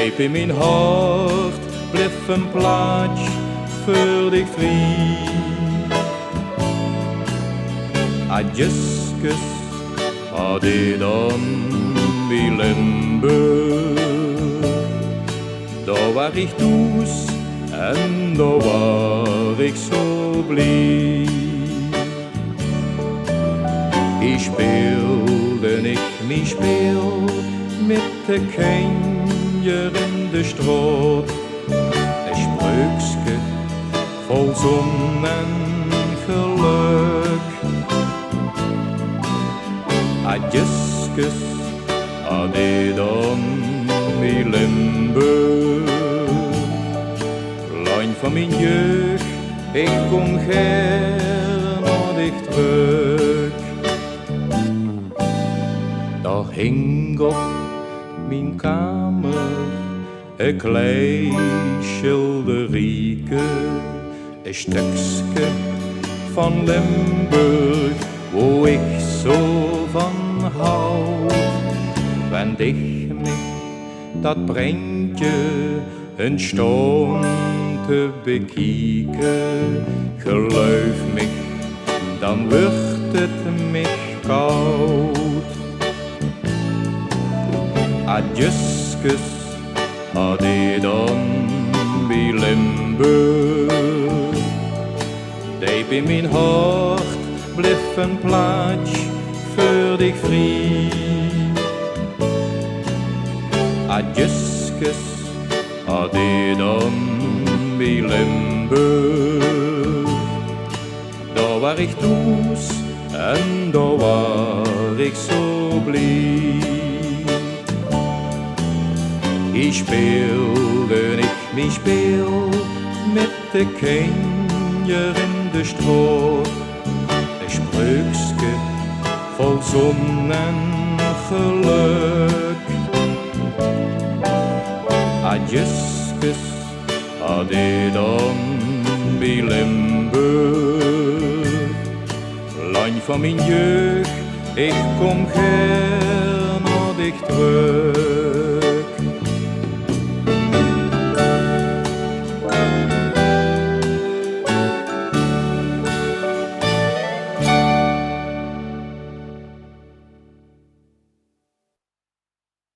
Diep in mijn hart blijft een plaats voor dich vrij. Adjeskus, ade dan bij Limburg. Daar war ik thuis en daar war ik zo blij. Ik speelde niet mijn speel met de kinderen in de straat. Een spreukske vol zon en geluk. Adjeskus, ade dan bij Limburg. Lang van mijn jeugd, ik kom gern naar dich terug. Daar hing op mijn kamer een klein schilderijke, een stukje van Limburg, wo ik zo van houd. Wenn dich mich dat prentje een stond te bekijken, geloof mich, dan wordt het mich koud. Adjeskus, ade dan bij Limburg. Diep in mijn hart blijft een plaats voor dich vrij. Adjeskus, ade dan bij Limburg. Daar war ik thuis en daar war ik zo blij. Ik speelde niet mijn speel met de kinderen in de straat. Een spreukske vol zon en geluk. Adjeskus, ade dan bij Limburg. Lang van mijn jeugd, ik kom gern naar dich terug.